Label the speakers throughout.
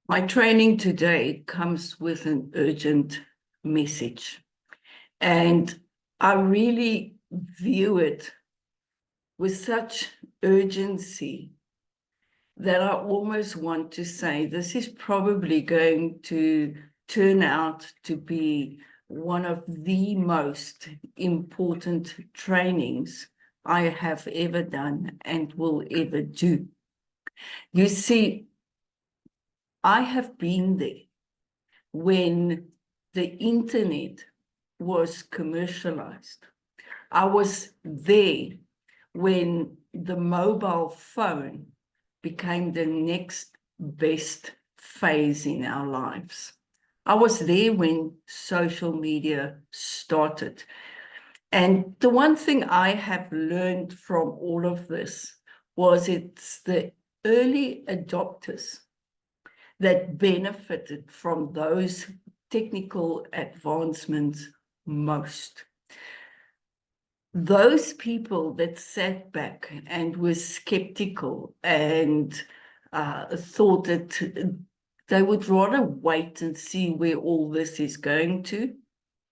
Speaker 1: My training today comes with an urgent message, and I really view it with such urgency that I almost want to say this is probably going to turn out to be one of the most important trainings I have ever done and will ever do. You see, I have been there when the internet was commercialized. I was there when the mobile phone became the next best phase in our lives. I was there when social media started. And the one thing I have learned from all of this was it's the early adopters that benefited from those technical advancements most. Those people that sat back and were skeptical and thought that they would rather wait and see where all this is going to,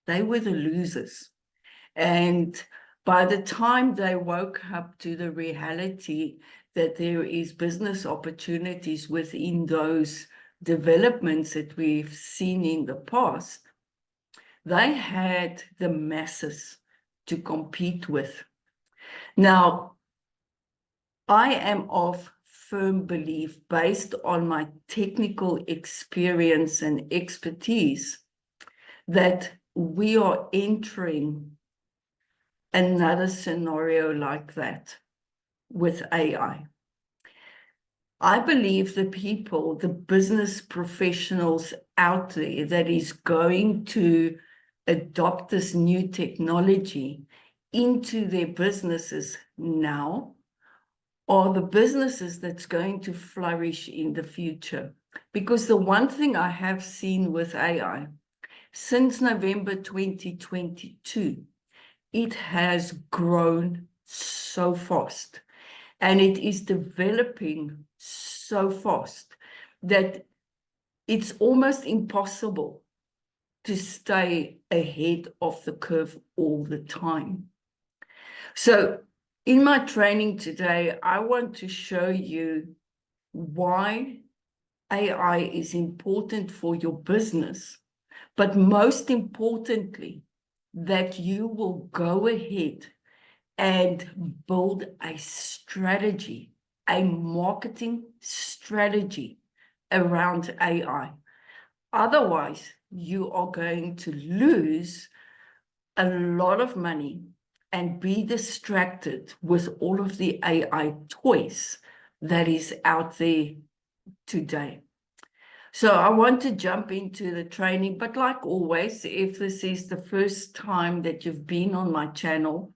Speaker 1: they were the losers. And by the time they woke up to the reality that there is business opportunities within those developments that we've seen in the past, they had the masses to compete with. Now, I am of firm belief, based on my technical experience and expertise, that we are entering another scenario like that with AI. I believe the people, the business professionals out there that is going to adopt this new technology into their businesses now are the businesses that's going to flourish in the future. Because the one thing I have seen with AI, since November 2022, it has grown so fast and it is developing so fast that it's almost impossible to stay ahead of the curve all the time. So in my training today, I want to show you why AI is important for your business, but most importantly, that you will go ahead and build a strategy, a marketing strategy around AI. Otherwise, you are going to lose a lot of money and be distracted with all of the AI toys that is out there today. So I want to jump into the training, but like always, if this is the first time that you've been on my channel,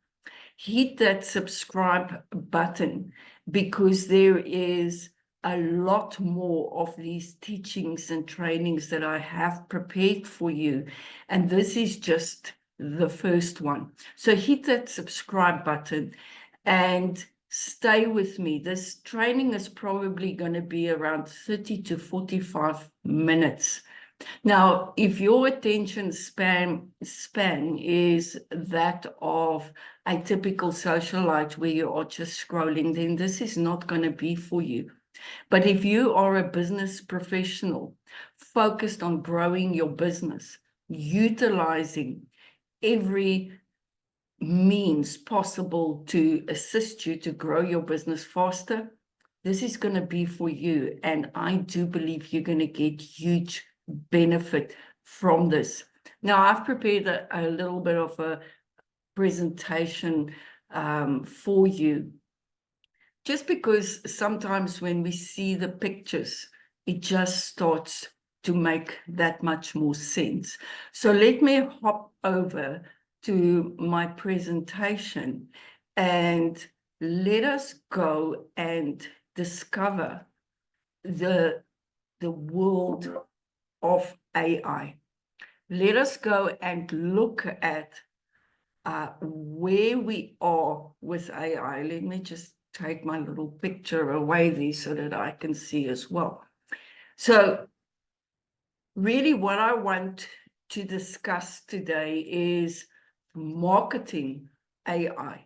Speaker 1: hit that subscribe button, because there is a lot more of these teachings and trainings that I have prepared for you. And this is just the first one. So hit that subscribe button and stay with me. This training is probably going to be around 30 to 45 minutes. Now, if your attention span is that of a typical socialite where you are just scrolling, then this is not going to be for you. But if you are a business professional focused on growing your business, utilizing every means possible to assist you to grow your business faster, this is going to be for you. And I do believe you're going to get huge benefit from this. Now, I've prepared a little bit of a presentation for you, just because sometimes when we see the pictures, it just starts to make that much more sense. So let me hop over to my presentation and let us go and discover the world of AI. Let us go and look at where we are with AI. Let me just take my little picture away there so that I can see as well. So Really, what I want to discuss today is marketing AI.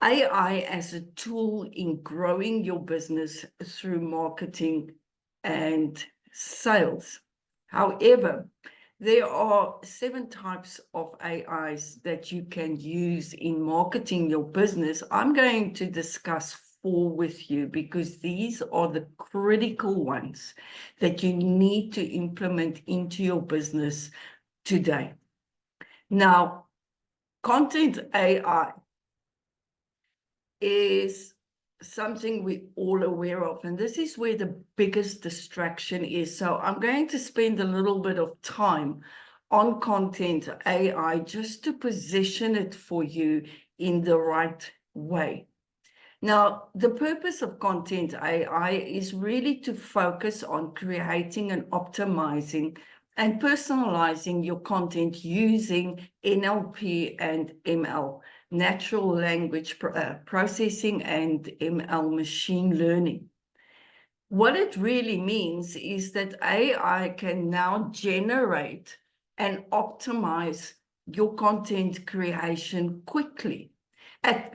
Speaker 1: AI as a tool in growing your business through marketing and sales. However, there are 7 types of AIs that you can use in marketing your business. I'm going to discuss 4 with you because these are the critical ones that you need to implement into your business today. Now, content AI is something we're all aware of, and this is where the biggest distraction is. So I'm going to spend a little bit of time on content AI just to position it for you in the right way. Now, the purpose of content AI is really to focus on creating and optimizing and personalizing your content using NLP and ML, natural language processing, and ML, machine learning. What it really means is that AI can now generate and optimize your content creation quickly.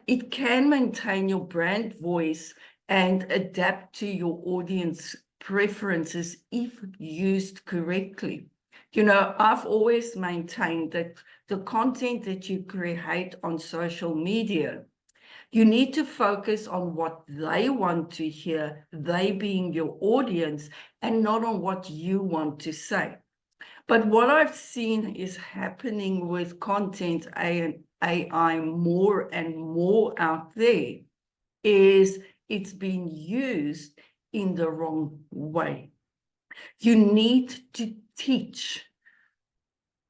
Speaker 1: It can maintain your brand voice and adapt to your audience preferences if used correctly. You know, I've always maintained that the content that you create on social media, you need to focus on what they want to hear, they being your audience, and not on what you want to say. But what I've seen is happening with content AI more and more out there is it's being used in the wrong way. You need to teach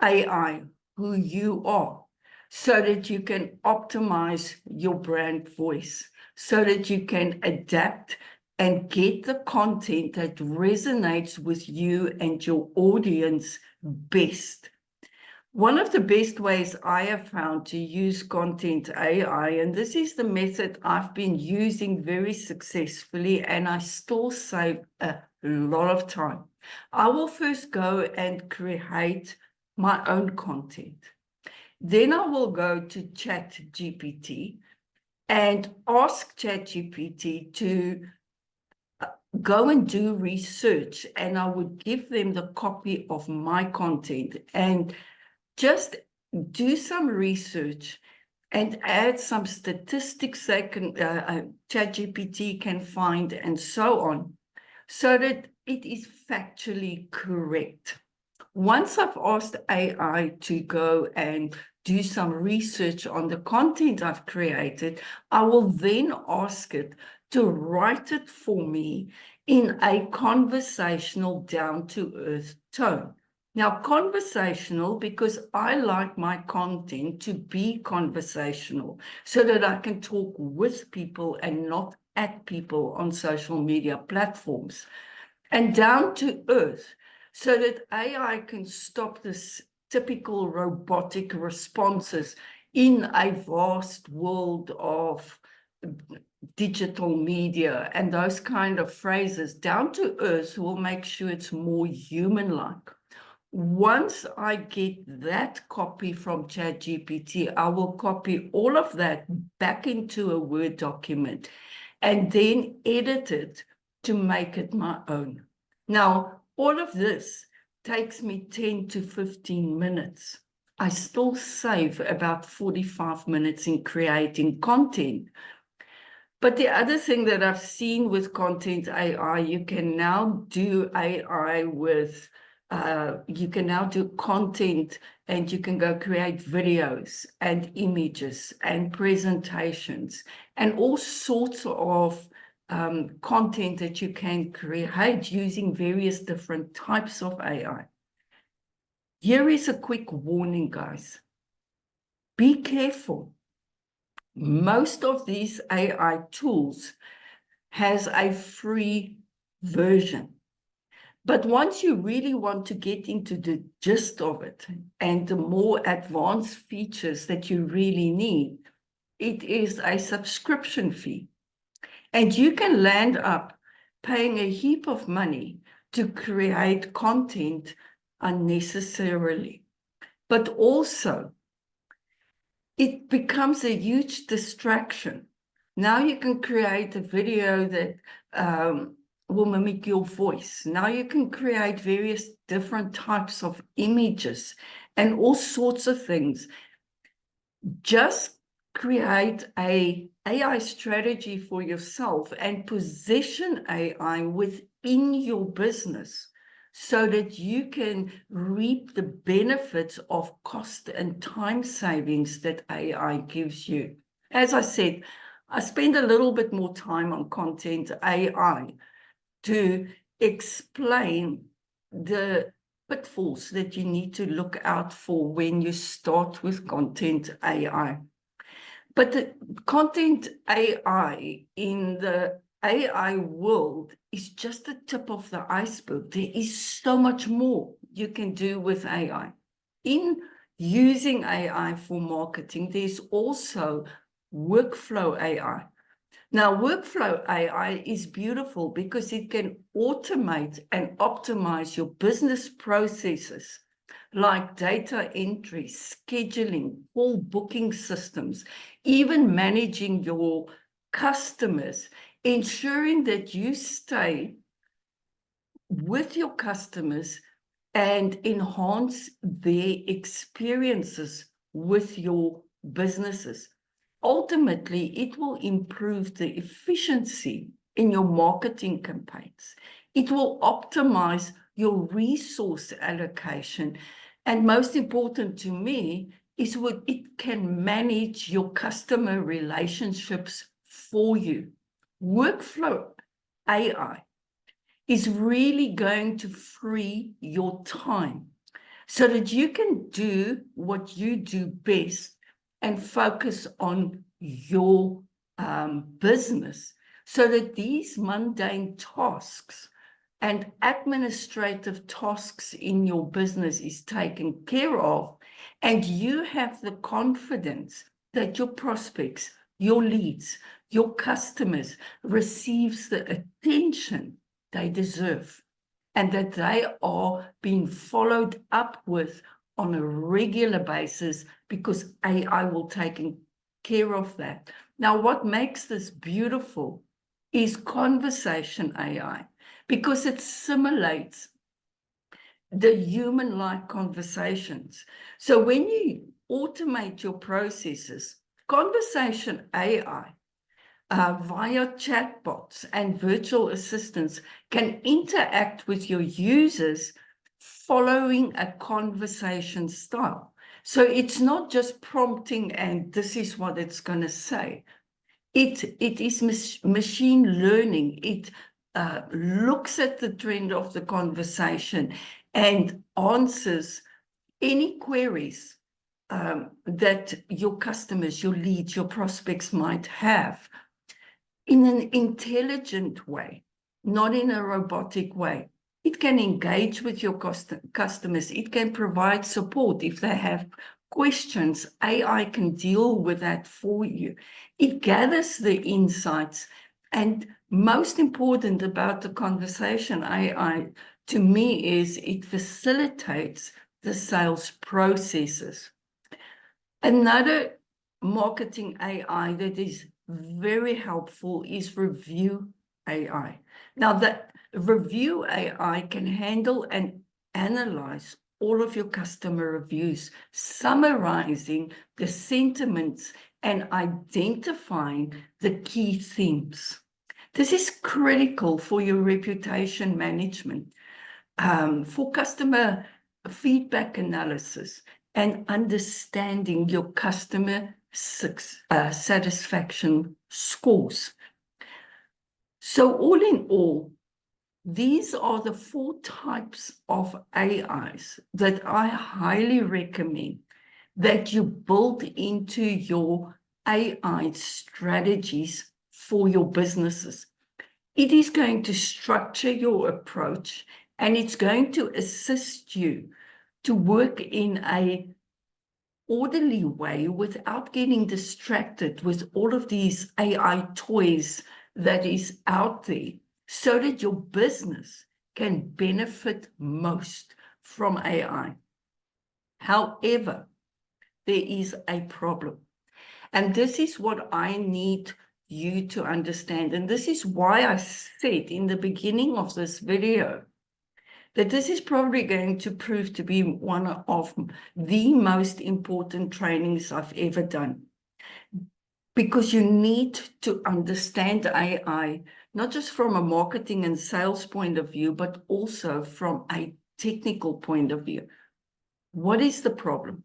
Speaker 1: AI who you are so that you can optimize your brand voice, so that you can adapt and get the content that resonates with you and your audience best. One of the best ways I have found to use content AI, and this is the method I've been using very successfully, and I still save a lot of time. I will first go and create my own content. Then I will go to ChatGPT and ask ChatGPT to go and do research, and I would give them the copy of my content and just do some research and add some statistics that ChatGPT can find and so on, so that it is factually correct. Once I've asked AI to go and do some research on the content I've created, I will then ask it to write it for me in a conversational, down-to-earth tone. Now, conversational, because I like my content to be conversational so that I can talk with people and not at people on social media platforms. And down to earth, so that AI can stop this typical robotic responses in a vast world of digital media and those kind of phrases. Down to earth will make sure it's more human-like. Once I get that copy from ChatGPT, I will copy all of that back into a Word document and then edit it to make it my own. Now, all of this takes me 10 to 15 minutes. I still save about 45 minutes in creating content. But the other thing that I've seen with content AI, you can now do AI with you can now do content, and you can go create videos and images and presentations and all sorts of content that you can create using various different types of AI. Here is a quick warning, guys. Be careful. Most of these AI tools has a free version. But once you really want to get into the gist of it and the more advanced features that you really need, it is a subscription fee. And you can land up paying a heap of money to create content unnecessarily. But also, it becomes a huge distraction. Now you can create a video that will mimic your voice. Now you can create various different types of images and all sorts of things. Just create a AI strategy for yourself and position AI within your business so that you can reap the benefits of cost and time savings that AI gives you. As I said, I spend a little bit more time on content AI to explain the pitfalls that you need to look out for when you start with content AI. But the content AI in the AI world is just the tip of the iceberg. There is so much more you can do with AI. In using AI for marketing, there's also workflow AI. Now, workflow AI is beautiful because it can automate and optimize your business processes like data entry, scheduling, call booking systems, even managing your customers, ensuring that you stay with your customers and enhance their experiences with your businesses. Ultimately, it will improve the efficiency in your marketing campaigns. It will optimize your resource allocation. And most important to me is what it can manage your customer relationships for you. Workflow AI is really going to free your time so that you can do what you do best and focus on your business so that these mundane tasks and administrative tasks in your business is taken care of, and you have the confidence that your prospects, your leads, your customers receives the attention they deserve and that they are being followed up with on a regular basis because AI will take care of that. Now, what makes this beautiful is conversation AI, because it simulates the human-like conversations. So when you automate your processes, conversation AI via chatbots and virtual assistants can interact with your users following a conversation style. So it's not just prompting and this is what it's going to say. It is machine learning. It looks at the trend of the conversation and answers any queries that your customers, your leads, your prospects might have in an intelligent way, not in a robotic way. It can engage with your customers. It can provide support if they have questions. AI can deal with that for you. It gathers the insights. And most important about the conversation AI to me is it facilitates the sales processes. Another marketing AI that is very helpful is review AI. Now, that review AI can handle and analyze all of your customer reviews, summarizing the sentiments and identifying the key themes. This is critical for your reputation management, for customer feedback analysis, and understanding your customer satisfaction scores. So all in all, these are the 4 types of AIs that I highly recommend that you build into your AI strategies for your businesses. It is going to structure your approach and it's going to assist you to work in an orderly way without getting distracted with all of these AI toys that is out there, so that your business can benefit most from AI. However, there is a problem. And this is what I need you to understand. And this is why I said in the beginning of this video that this is probably going to prove to be one of the most important trainings I've ever done. Because you need to understand AI, not just from a marketing and sales point of view, but also from a technical point of view. What is the problem?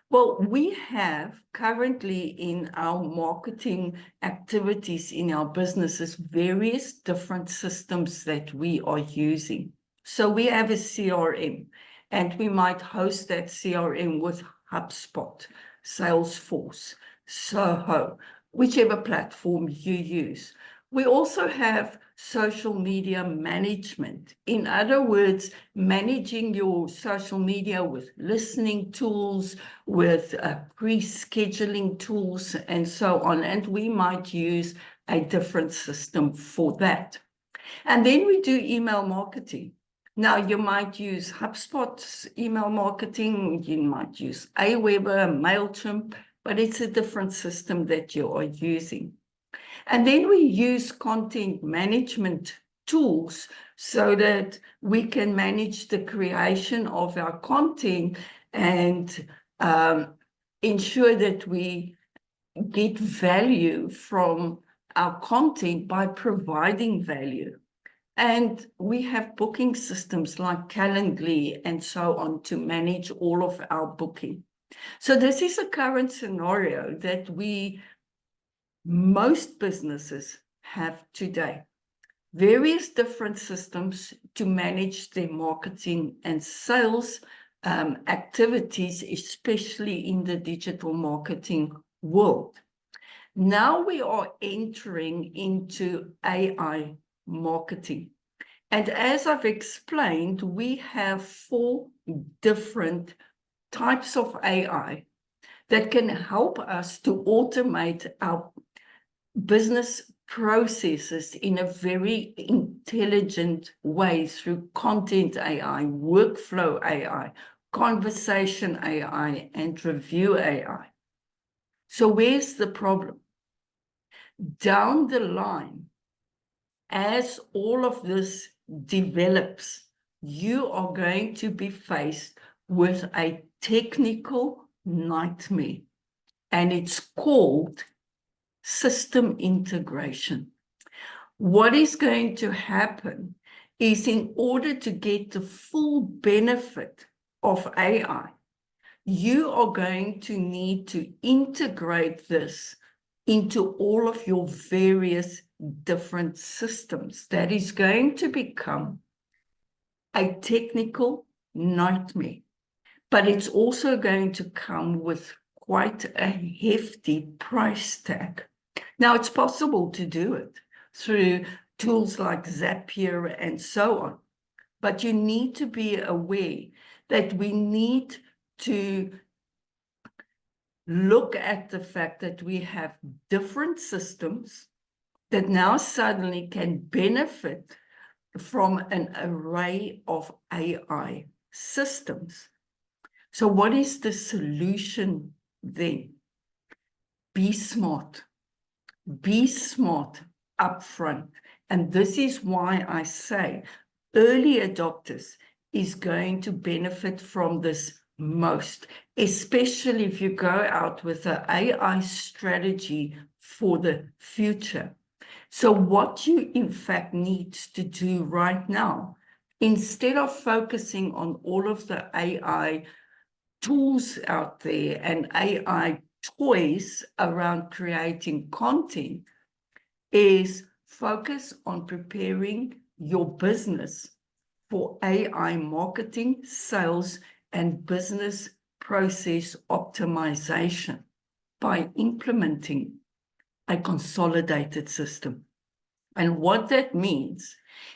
Speaker 1: Well, we have currently in our marketing activities in our businesses various different systems that we are using. So we have a CRM, and we might host that CRM with HubSpot, Salesforce, Soho, whichever platform you use. We also have social media management. In other words, managing your social media with listening tools, with pre-scheduling tools, and so on. And we might use a different system for that. And then we do email marketing. Now, you might use HubSpot's email marketing, you might use Aweber, MailChimp, but it's a different system that you are using. And then we use content management tools so that we can manage the creation of our content and ensure that we get value from our content by providing value. And we have booking systems like Calendly and so on to manage all of our booking. So this is a current scenario that most businesses have today. Various different systems to manage their marketing and sales activities, especially in the digital marketing world. Now we are entering into AI marketing. And as I've explained, we have 4 different types of AI that can help us to automate our business processes in a very intelligent way through content AI, workflow AI, conversation AI, and review AI. So where's the problem? Down the line, as all of this develops, you are going to be faced with a technical nightmare, and it's called system integration. What is going to happen is, in order to get the full benefit of AI, you are going to need to integrate this into all of your various different systems. That is going to become a technical nightmare, but it's also going to come with quite a hefty price tag. Now, it's possible to do it through tools like Zapier and so on, but you need to be aware that we need to look at the fact that we have different systems that now suddenly can benefit from an array of AI systems. So what is the solution then? Be smart. Be smart upfront. And this is why I say early adopters is going to benefit from this most, especially if you go out with an AI strategy for the future. So what you in fact need to do right now, instead of focusing on all of the AI tools out there and AI toys around creating content, is focus on preparing your business for AI marketing, sales, and business process optimization by implementing a consolidated system. And what that means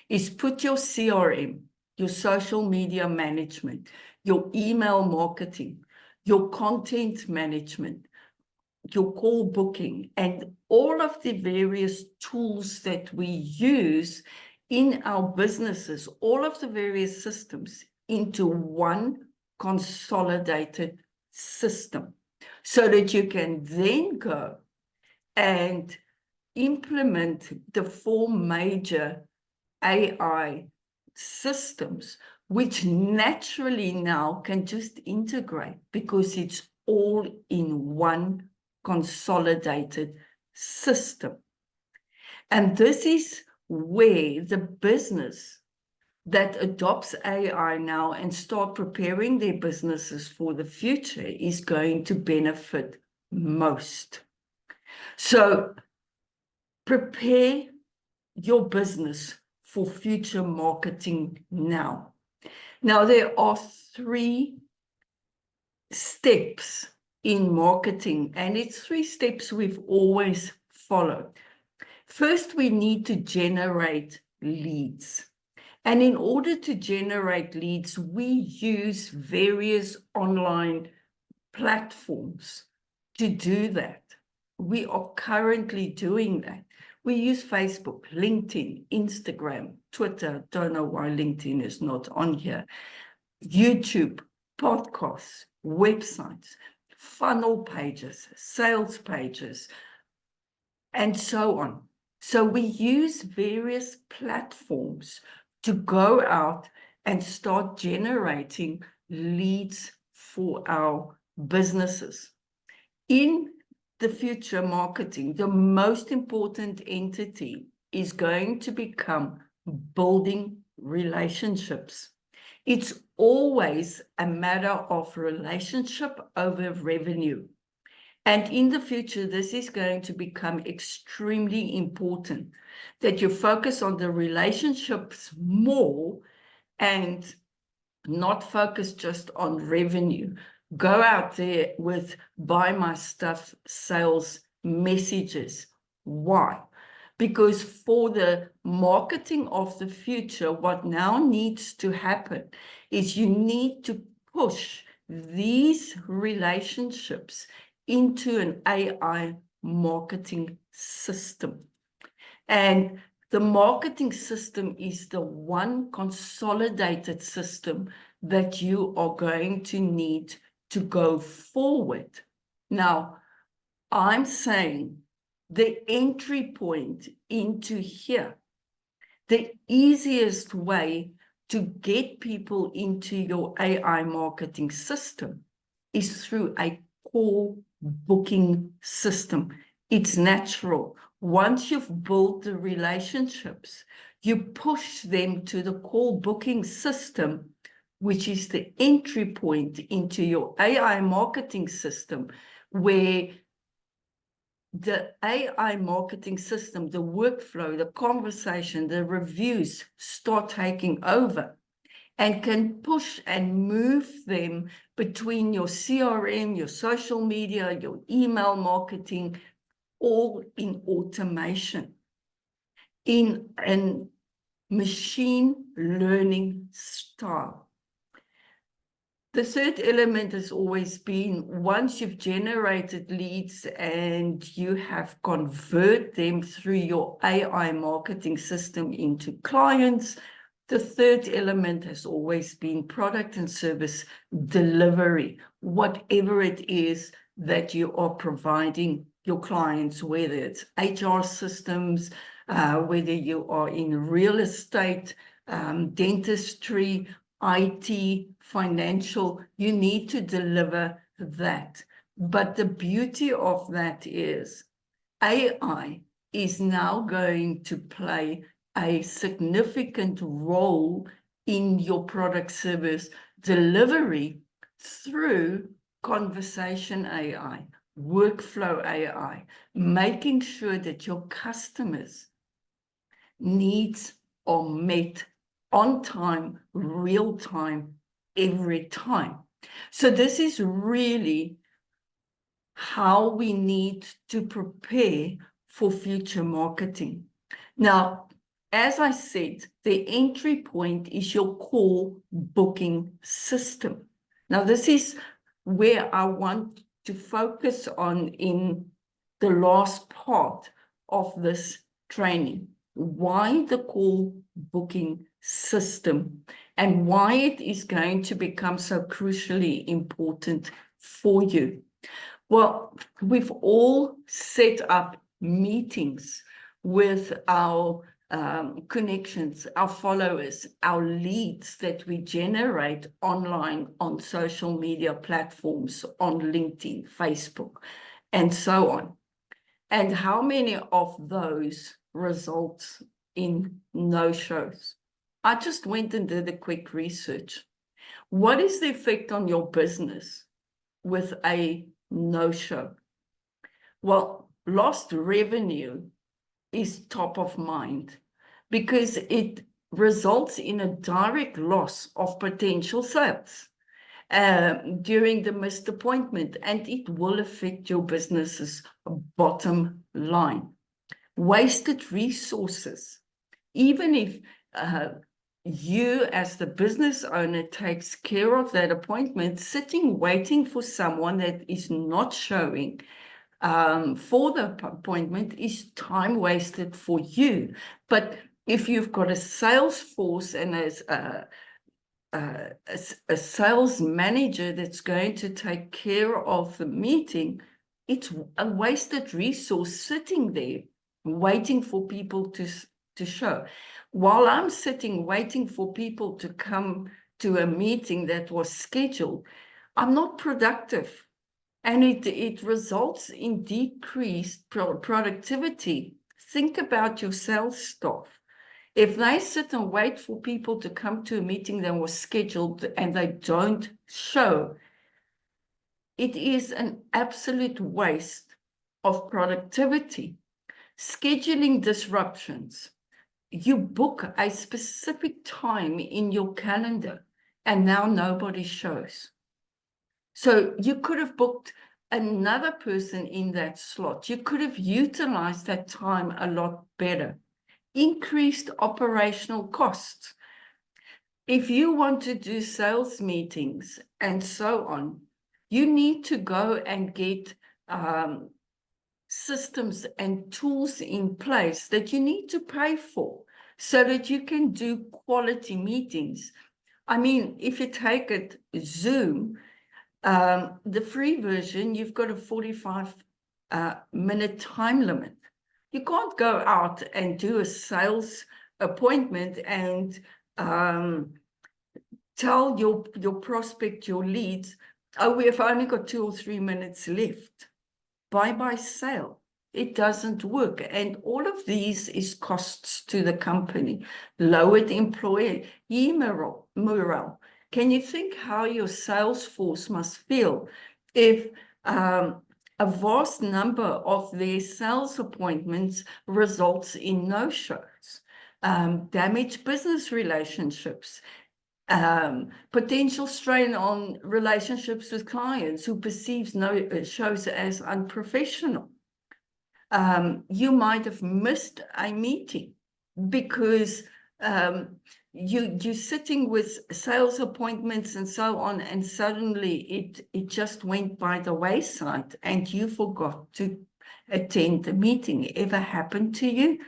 Speaker 1: is put your CRM, your social media management, your email marketing, your content management, your call booking, and all of the various tools that we use in our businesses, all of the various systems into one consolidated system so that you can then go and implement the 4 major AI systems, which naturally now can just integrate because it's all in one consolidated system. And this is where the business that adopts AI now and start preparing their businesses for the future is going to benefit most. So prepare your business for future marketing now. Now, there are 3 steps in marketing, and it's 3 steps we've always followed. First, we need to generate leads. And in order to generate leads, we use various online platforms to do that. We are currently doing that. We use Facebook, LinkedIn, Instagram, Twitter. Don't know why LinkedIn is not on here. YouTube, podcasts, websites, funnel pages, sales pages, and so on. So we use various platforms to go out and start generating leads for our businesses. In the future marketing, the most important entity is going to become building relationships. It's always a matter of relationship over revenue. And in the future, this is going to become extremely important, that you focus on the relationships more and not focus just on revenue. Go out there with buy my stuff sales messages. Why? Because for the marketing of the future, what now needs to happen is you need to push these relationships into an AI marketing system. And the marketing system is the one consolidated system that you are going to need to go forward. Now, I'm saying the entry point into here, the easiest way to get people into your AI marketing system is through a call booking system. It's natural. Once you've built the relationships, you push them to the call booking system, which is the entry point into your AI marketing system, where the AI marketing system, the workflow, the conversation, the reviews start taking over and can push and move them between your CRM, your social media, your email marketing, all in automation, in a machine learning style. The third element has always been, once you've generated leads and you have converted them through your AI marketing system into clients, the third element has always been product and service delivery, whatever it is that you are providing your clients, whether it's HR systems, whether you are in real estate, dentistry, IT, financial, you need to deliver that. But the beauty of that is AI is now going to play a significant role in your product service delivery through conversation AI, workflow AI, making sure that your customers' needs are met on time, real time, every time. So this is really how we need to prepare for future marketing. Now, as I said, the entry point is your call booking system. Now, this is where I want to focus on in the last part of this training. why the call booking system and why it is going to become so crucially important for you. Well, we've all set up meetings with our connections, our followers, our leads that we generate online on social media platforms, on LinkedIn, Facebook, and so on. And how many of those result in no-shows? I just went and did a quick research. What is the effect on your business with a no-show? Well, lost revenue is top of mind because it results in a direct loss of potential sales during the missed appointment, and it will affect your business's bottom line. Wasted resources, even if you as the business owner takes care of that appointment, sitting waiting for someone that is not showing for the appointment is time wasted for you. But if you've got a sales force and a sales manager that's going to take care of the meeting, it's a wasted resource sitting there waiting for people to show. While I'm sitting waiting for people to come to a meeting that was scheduled, I'm not productive. And it results in decreased productivity. Think about your sales staff. If they sit and wait for people to come to a meeting that was scheduled and they don't show, it is an absolute waste of productivity. Scheduling disruptions. You book a specific time in your calendar and now nobody shows. So you could have booked another person in that slot. You could have utilized that time a lot better. Increased operational costs. If you want to do sales meetings and so on, you need to go and get systems and tools in place that you need to pay for so that you can do quality meetings. I mean, if you take it Zoom, the free version, you've got a 45-minute time limit. You can't go out and do a sales appointment and tell your prospect, your leads, oh, we have only got 2 or 3 minutes left. Bye-bye sale. It doesn't work. And all of these is costs to the company. Lowered employee morale. Can you think how your sales force must feel if a vast number of their sales appointments results in no-shows, damaged business relationships, potential strain on relationships with clients who perceives no-shows as unprofessional. You might have missed a meeting because you're sitting with sales appointments and so on, and suddenly it just went by the wayside and you forgot to attend the meeting. Ever happened to you?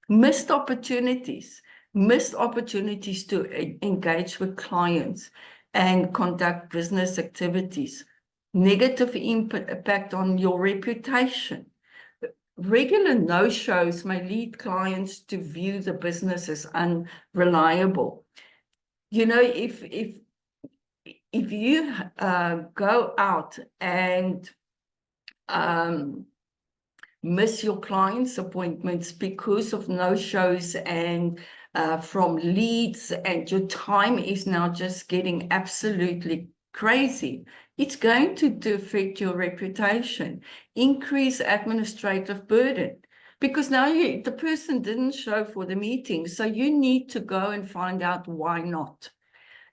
Speaker 1: Missed opportunities to engage with clients and conduct business activities. Negative impact on your reputation. Regular no-shows may lead clients to view the business as unreliable. You know, if you go out and miss your clients' appointments because of no-shows and from leads, and your time is now just getting absolutely crazy, it's going to affect your reputation, increase administrative burden, because now the person didn't show for the meeting, so you need to go and find out why not.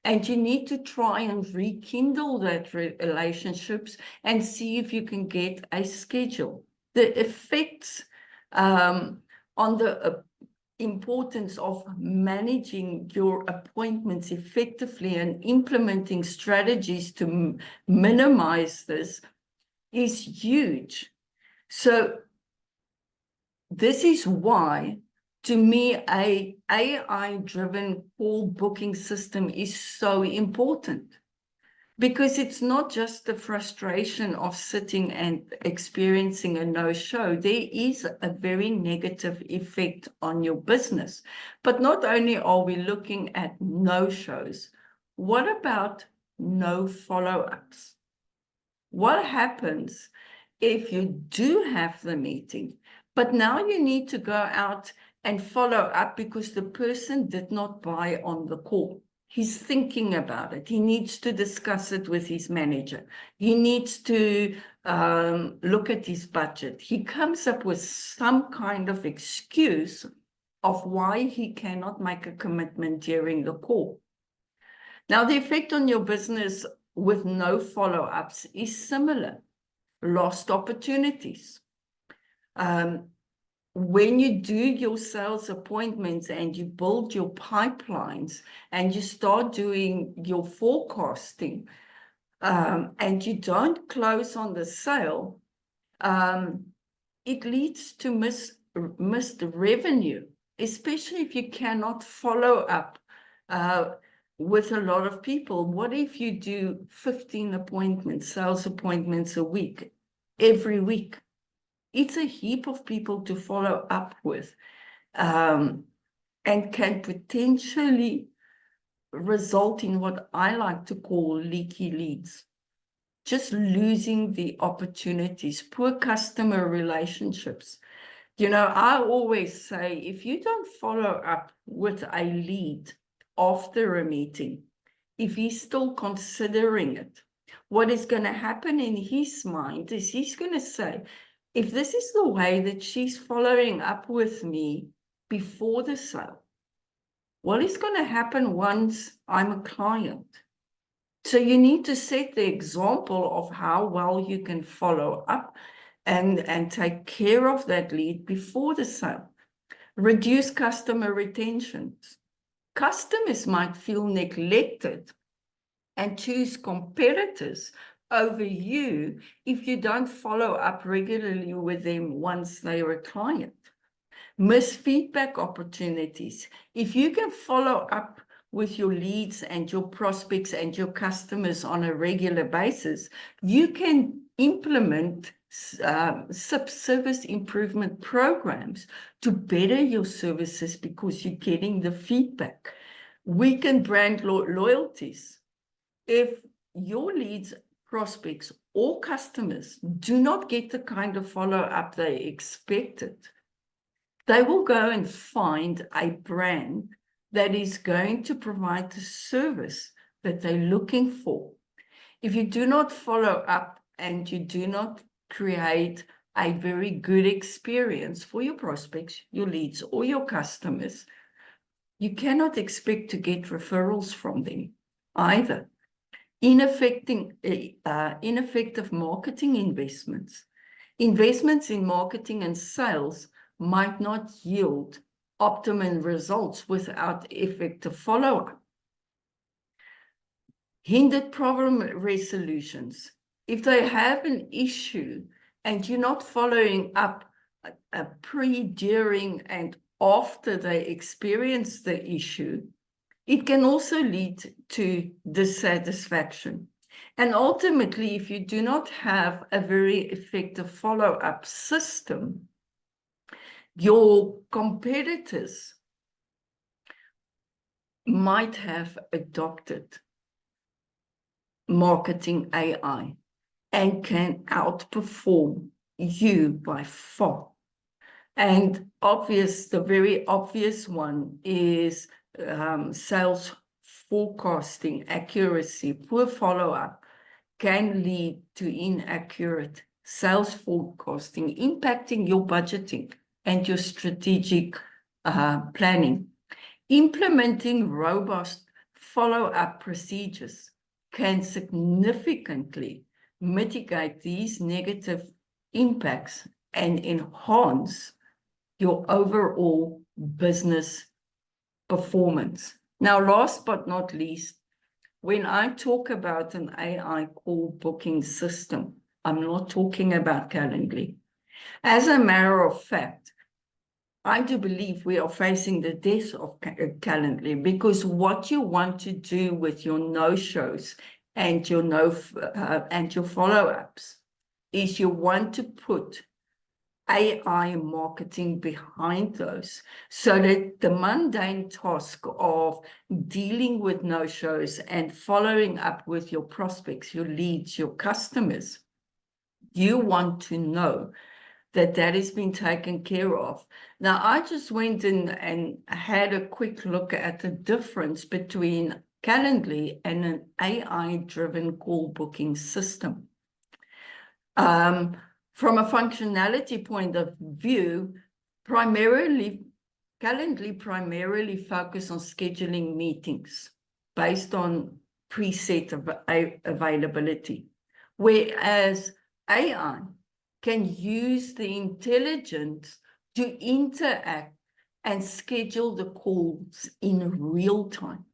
Speaker 1: And you need to try and rekindle that relationships and see if you can get a schedule. The effects on the importance of managing your appointments effectively and implementing strategies to minimize this is huge. So this is why To me, a AI-driven call booking system is so important because it's not just the frustration of sitting and experiencing a no-show. There is a very negative effect on your business. But not only are we looking at no-shows, what about no follow-ups? What happens if you do have the meeting, but now you need to go out and follow up because the person did not buy on the call? He's thinking about it. He needs to discuss it with his manager. He needs to look at his budget. He comes up with some kind of excuse of why he cannot make a commitment during the call. Now, the effect on your business with no follow-ups is similar. Lost opportunities. When you do your sales appointments and you build your pipelines and you start doing your forecasting, and you don't close on the sale, it leads to missed revenue, especially if you cannot follow up with a lot of people. What if you do 15 appointments, sales appointments a week, every week? It's a heap of people to follow up with, and can potentially result in what I like to call leaky leads. Just losing the opportunities, poor customer relationships. You know, I always say, if you don't follow up with a lead after a meeting, if he's still considering it, what is going to happen in his mind is he's going to say, if this is the way that she's following up with me before the sale, what is going to happen once I'm a client? So you need to set the example of how well you can follow up and take care of that lead before the sale. Reduce customer retentions. Customers might feel neglected and choose competitors over you if you don't follow up regularly with them once they're a client. Miss feedback opportunities. If you can follow up with your leads and your prospects and your customers on a regular basis, you can implement sub-service improvement programs to better your services because you're getting the feedback. Weaken brand loyalties. If your leads, prospects, or customers do not get the kind of follow-up they expected, they will go and find a brand that is going to provide the service that they're looking for. If you do not follow up and you do not create a very good experience for your prospects, your leads, or your customers, you cannot expect to get referrals from them either. Ineffective marketing investments. Investments in marketing and sales might not yield optimum results without effective follow-up. Hindered problem resolutions. If they have an issue and you're not following up pre, during, and after they experience the issue, it can also lead to dissatisfaction. And ultimately, if you do not have a very effective follow-up system, your competitors might have adopted marketing AI and can outperform you by far. And the very obvious one is sales forecasting accuracy. Poor follow-up can lead to inaccurate sales forecasting, impacting your budgeting and your strategic planning. Implementing robust follow-up procedures can significantly mitigate these negative impacts and enhance your overall business performance. Now, last but not least, when I talk about an AI call booking system, I'm not talking about Calendly. As a matter of fact, I do believe we are facing the death of Calendly, because what you want to do with your no-shows and your and your follow-ups is you want to put AI marketing behind those, so that the mundane task of dealing with no-shows and following up with your prospects, your leads, your customers, you want to know that that has been taken care of. Now, I just went in and had a quick look at the difference between Calendly and an AI-driven call booking system. From a functionality point of view, Calendly primarily focus on scheduling meetings based on preset availability, whereas AI can use the intelligence to interact and schedule the calls in real time.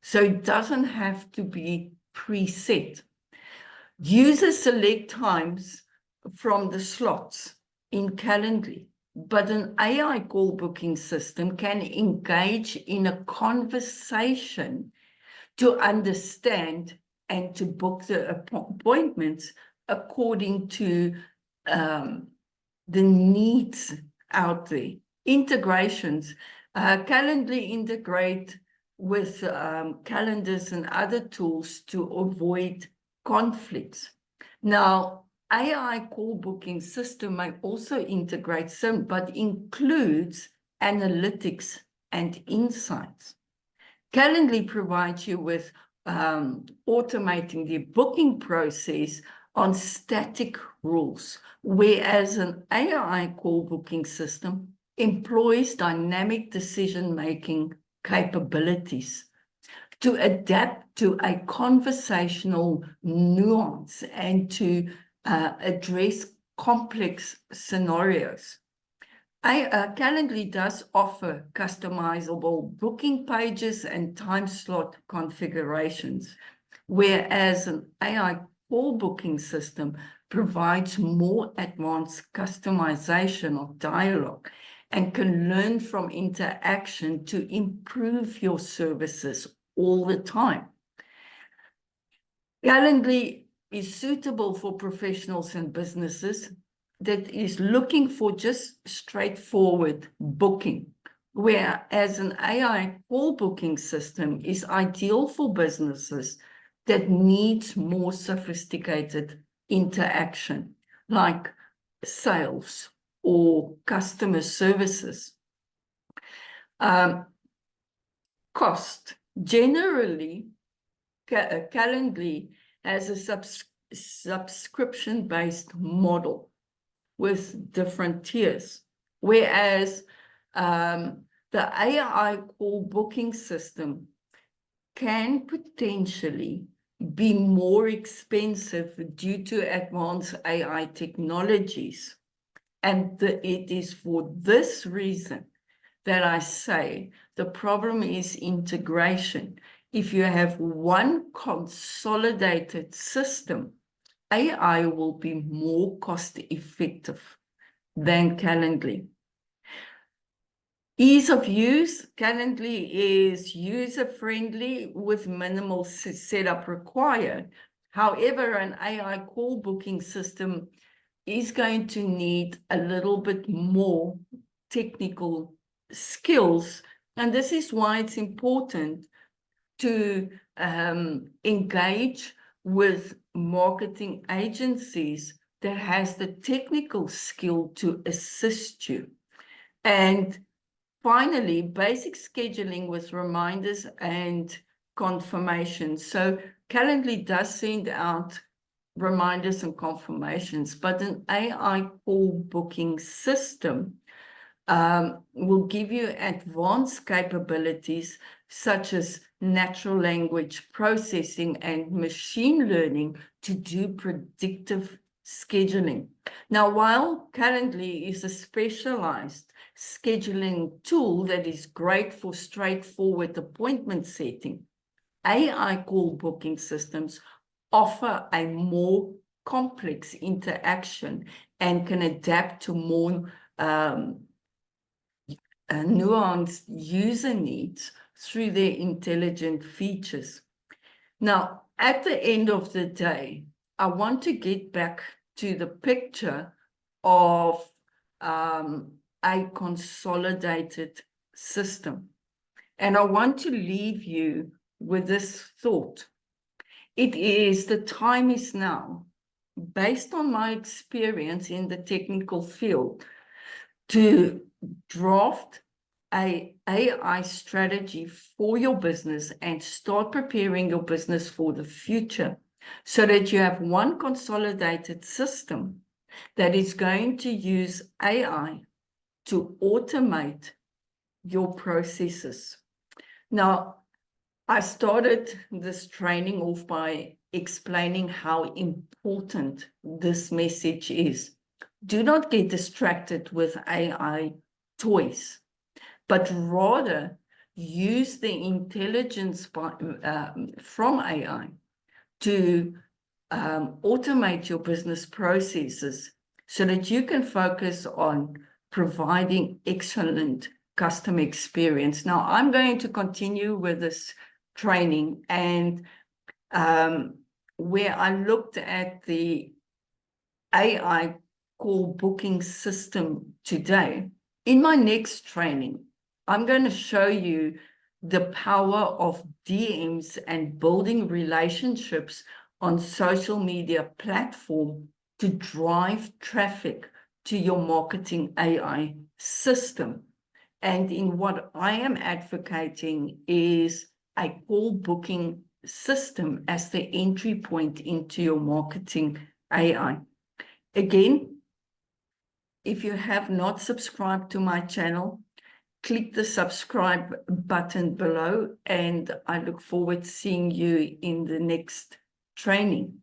Speaker 1: So it doesn't have to be preset. Users select times from the slots in Calendly, but an AI call booking system can engage in a conversation to understand and to book the appointments according to the needs out there. Integrations. Calendly integrate with calendars and other tools to avoid conflicts. Now, AI call booking system may also integrate some, but includes analytics and insights. Calendly provides you with automating the booking process on static rules, whereas an AI call booking system employs dynamic decision-making capabilities to adapt to a conversational nuance and to address complex scenarios. Calendly does offer customizable booking pages and time slot configurations, whereas an AI call booking system provides more advanced customization of dialogue and can learn from interaction to improve your services all the time. Calendly is suitable for professionals and businesses that is looking for just straightforward booking, whereas an AI call booking system is ideal for businesses that needs more sophisticated interaction, like sales or customer services. Cost. Generally, Calendly has a subscription-based model with different tiers, whereas the AI call booking system can potentially be more expensive due to advanced AI technologies. And it is for this reason that I say the problem is integration. If you have one consolidated system, AI will be more cost-effective than Calendly. Ease of use. Calendly is user-friendly with minimal setup required. However, an AI call booking system is going to need a little bit more technical skills. And this is why it's important to engage with marketing agencies that has the technical skill to assist you. And finally, basic scheduling with reminders and confirmations. So Calendly does send out reminders and confirmations, but an AI call booking system will give you advanced capabilities such as natural language processing and machine learning to do predictive scheduling. Now, while Calendly is a specialized scheduling tool that is great for straightforward appointment setting, AI call booking systems offer a more complex interaction and can adapt to more nuanced user needs through their intelligent features. Now, at the end of the day, I want to get back to the picture of a consolidated system. And I want to leave you with this thought. The time is now, based on my experience in the technical field, to draft a AI strategy for your business and start preparing your business for the future so that you have one consolidated system that is going to use AI to automate your processes. Now, I started this training off by explaining how important this message is. Do not get distracted with AI toys, but rather use the intelligence from AI to automate your business processes so that you can focus on providing excellent customer experience. Now, I'm going to continue with this training, and where I looked at the AI call booking system today, in my next training, I'm going to show you the power of DMs and building relationships on social media platform to drive traffic to your marketing AI system. And in what I am advocating is a call booking system as the entry point into your marketing AI. Again, if you have not subscribed to my channel, click the subscribe button below, and I look forward to seeing you in the next training.